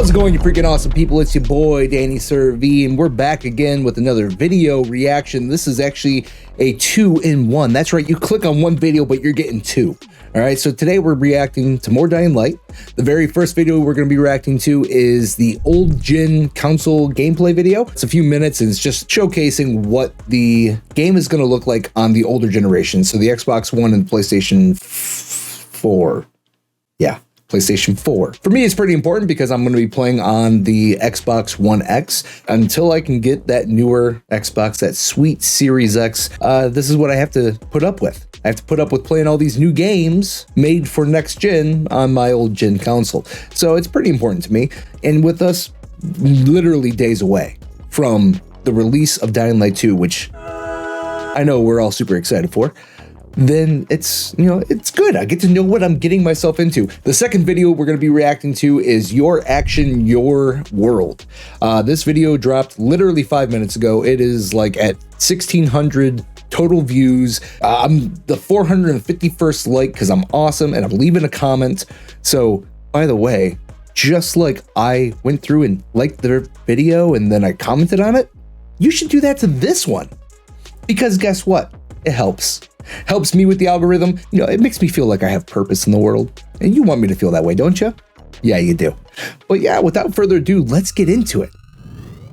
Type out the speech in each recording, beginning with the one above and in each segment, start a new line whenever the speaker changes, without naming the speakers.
How's it going, you freaking awesome people? It's your boy, Danny Sir V, and we're back again with another video reaction. This is actually a 2-in-1. That's right, you click on one video, but you're getting two. All right, so today we're reacting to more Dying Light. The very first video we're going to be reacting to is the old gen console gameplay video. It's a few minutes and it's just showcasing what the game is going to look like on the older generation. So the Xbox One and PlayStation 4. Yeah. PlayStation 4. For me, it's pretty important because I'm going to be playing on the Xbox One X. Until I can get that newer Xbox, that sweet Series X, this is what I have to put up with. I have to put up with playing all these new games made for next gen on my old gen console. So it's pretty important to me. And with us literally days away from the release of Dying Light 2, which I know we're all super excited for, then it's, you know, it's good. I get to know what I'm getting myself into. The second video we're going to be reacting to is Your Action, Your World. This video dropped literally 5 minutes ago. It is like at 1,600 total views. I'm the 451st like because I'm awesome and I'm leaving a comment. So, by the way, just like I went through and liked their video and then I commented on it, you should do that to this one. Because guess what? It helps. Helps me with the algorithm. You know, it makes me feel like I have purpose in the world. And you want me to feel that way, don't you? Yeah, you do. But yeah, without further ado, let's get into it.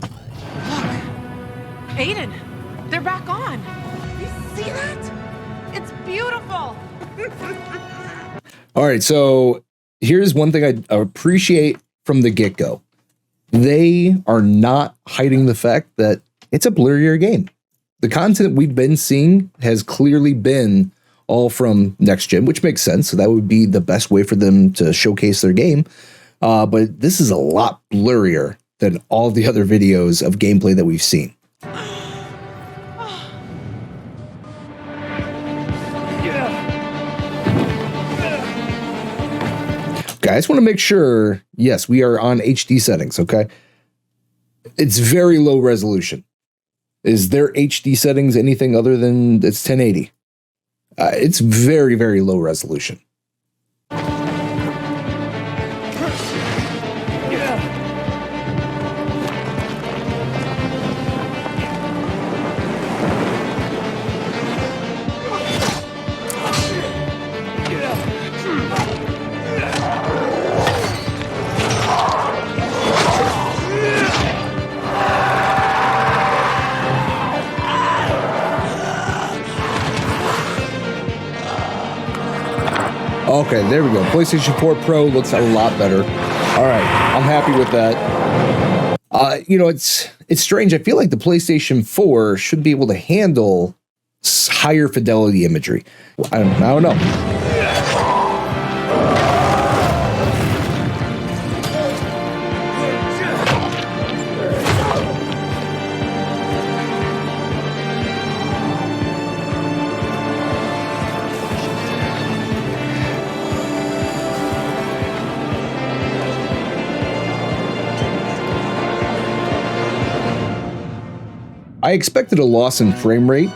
Look, Aiden, they're back on. You see that? It's beautiful.
All right, so here's one thing I appreciate from the get-go. They are not hiding the fact that it's a blurrier game. The content we've been seeing has clearly been all from next gen, which makes sense. So that would be the best way for them to showcase their game. But this is a lot blurrier than all the other videos of gameplay that we've seen. Okay, I just want to make sure, yes, we are on HD settings, okay? It's very low resolution. Is their HD settings anything other than it's 1080? It's very, very low resolution. Okay, there we go. PlayStation 4 Pro looks a lot better. All right, I'm happy with that. You know, it's strange. I feel like the PlayStation 4 should be able to handle higher fidelity imagery. I don't know. I expected a loss in frame rate.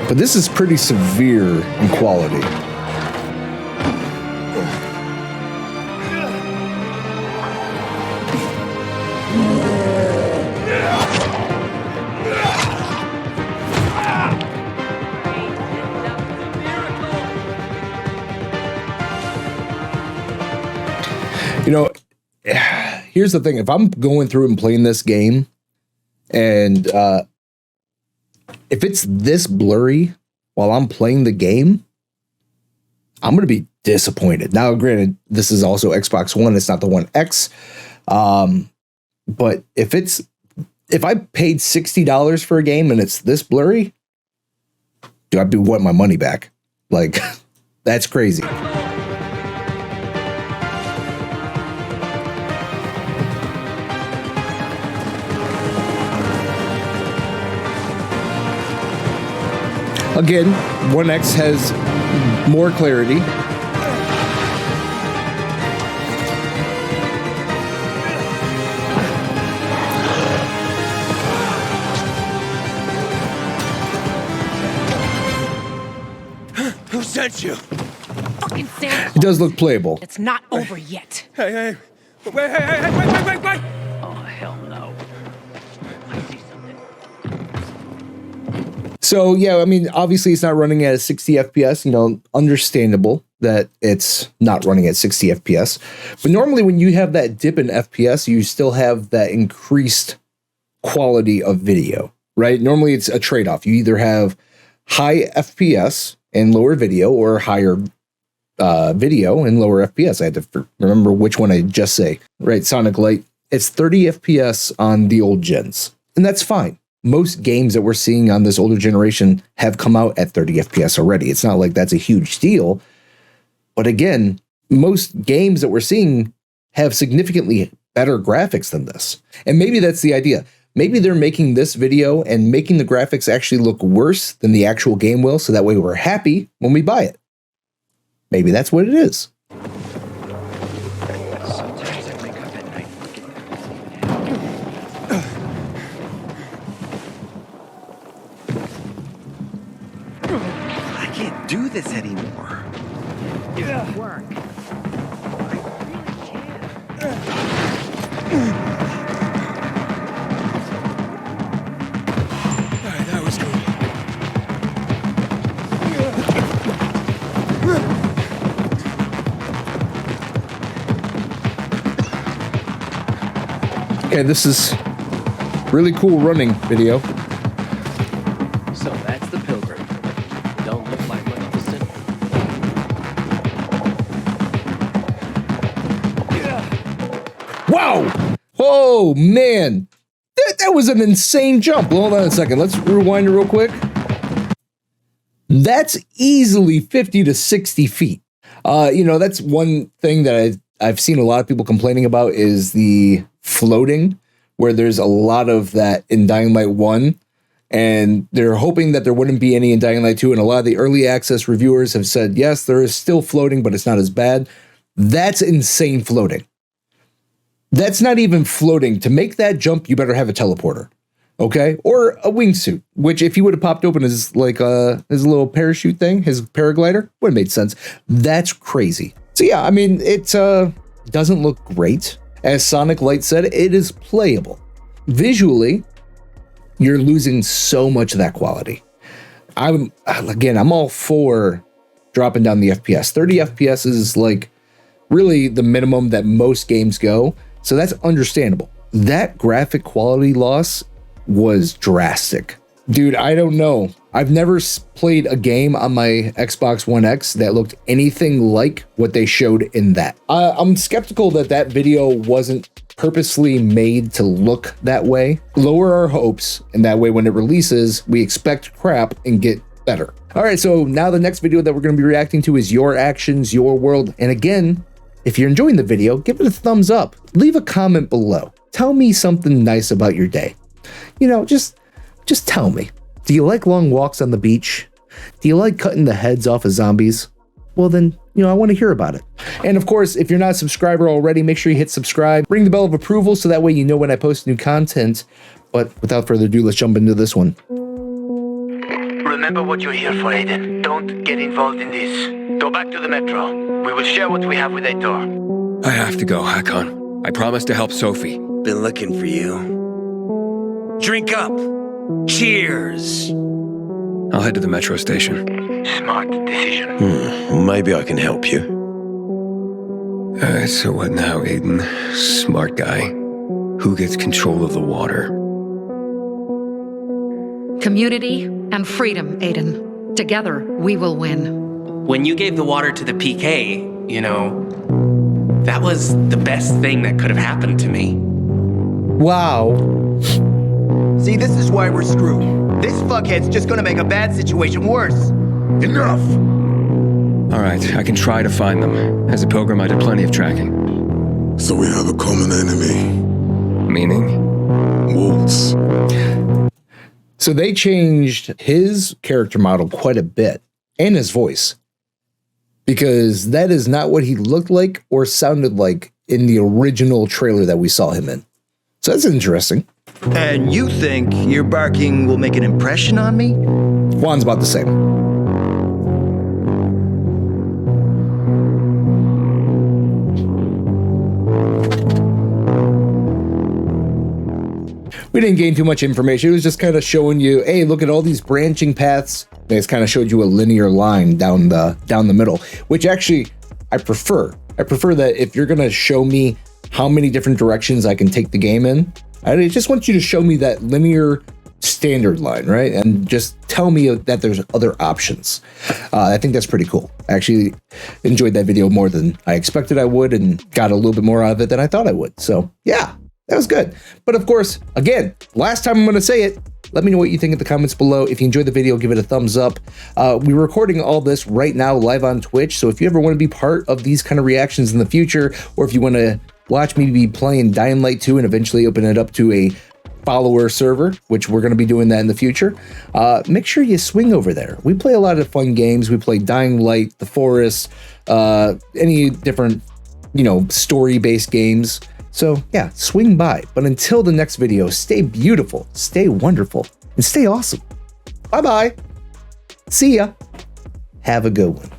But this is pretty severe in quality. You know, here's the thing. If I'm going through and playing this game and if it's this blurry while I'm playing the game, I'm going to be disappointed. Now, granted, this is also Xbox One. It's not the One X. But if I paid $60 for a game and it's this blurry, do I want my money back? Like, that's crazy. Again, One X has more clarity.
sent you.
Fucking Santa.
It does look playable.
It's not over yet.
Hey. Wait.
Oh, hell no. I see something.
So yeah, I mean, obviously it's not running at 60 FPS, you know, understandable that it's not running at 60 FPS. But normally when you have that dip in FPS, you still have that increased quality of video, right? Normally it's a trade-off. You either have high FPS and lower video, or higher video and lower FPS. I had to remember which one I just say. Right, Sonic Light. It's 30 FPS on the old gens, and that's fine. Most games that we're seeing on this older generation have come out at 30 FPS already. It's not like that's a huge deal. But again, most games that we're seeing have significantly better graphics than this. And maybe that's the idea. Maybe they're making this video and making the graphics actually look worse than the actual game will, so that way we're happy when we buy it. Maybe that's what it is.
Sometimes I wake up at night looking
I can't do this anymore.
work.
Alright, that was cool.
Okay, this is really cool running video.
So that's the pilgrim. Don't look like Maleficent.
Wow! Oh, man. That was an insane jump. Hold on a second. Let's rewind it real quick. That's easily 50 to 60 feet. You know, that's one thing that I've seen a lot of people complaining about is the floating, where there's a lot of that in Dying Light 1. And they're hoping that there wouldn't be any in Dying Light 2. And a lot of the early access reviewers have said, yes, there is still floating, but it's not as bad. That's insane floating. That's not even floating. To make that jump, you better have a teleporter, okay? Or a wingsuit, which if he would have popped open his like his little parachute thing, his paraglider, would have made sense. That's crazy. So yeah, I mean, it doesn't look great. As Sonic Light said, it is playable. Visually, you're losing so much of that quality. I'm all for dropping down the FPS. 30 FPS is like really the minimum that most games go. So that's understandable. That graphic quality loss was drastic. Dude, I don't know. I've never played a game on my Xbox One X that looked anything like what they showed in that. I'm skeptical that that video wasn't purposely made to look that way. Lower our hopes, and that way when it releases, we expect crap and get better. All right, so now the next video that we're going to be reacting to is Your Actions, Your World. And again, if you're enjoying the video, give it a thumbs up. Leave a comment below. Tell me something nice about your day. You know, just tell me. Do you like long walks on the beach? Do you like cutting the heads off of zombies? Well then, you know, I want to hear about it. And of course, if you're not a subscriber already, make sure you hit subscribe. Ring the bell of approval so that way you know when I post new content. But without further ado, let's jump into this one.
Remember what you're here for, Aiden. Don't get involved in this. Go back to the metro. We will share what we have with Aitor.
I have to go, Hakon. I promised to help Sophie.
Been looking for you. Drink up. Cheers.
I'll head to the metro station.
Smart decision.
Maybe I can help you.
So what now, Aiden? Smart guy. Who gets control of the water?
Community and freedom, Aiden. Together, we will win.
When you gave the water to the PK, you know, that was the best thing that could have happened to me.
Wow.
See, this is why we're screwed. This fuckhead's just gonna make a bad situation worse. Enough!
All right, I can try to find them. As a pilgrim, I did plenty of tracking.
So we have a common enemy.
Meaning?
Wolves.
So they changed his character model quite a bit, and his voice, because that is not what he looked like or sounded like in the original trailer that we saw him in. So that's interesting.
And you think your barking will make an impression on me?
Juan's about the same. We didn't gain too much information. It was just kind of showing you, hey, look at all these branching paths. And it's kind of showed you a linear line down the middle, which actually I prefer. I prefer that if you're going to show me how many different directions I can take the game in, I just want you to show me that linear standard line, right? And just tell me that there's other options. I think that's pretty cool. I actually enjoyed that video more than I expected I would and got a little bit more out of it than I thought I would. So yeah, that was good. But of course, again, last time I'm going to say it, let me know what you think in the comments below. If you enjoyed the video, give it a thumbs up. We're recording all this right now live on Twitch. So if you ever want to be part of these kind of reactions in the future, or if you want to watch me be playing Dying Light 2 and eventually open it up to a follower server, which we're going to be doing that in the future, make sure you swing over there. We play a lot of fun games. We play Dying Light, The Forest, any different, story-based games. So yeah, swing by. But until the next video, stay beautiful, stay wonderful, and stay awesome. Bye-bye. See ya. Have a good one.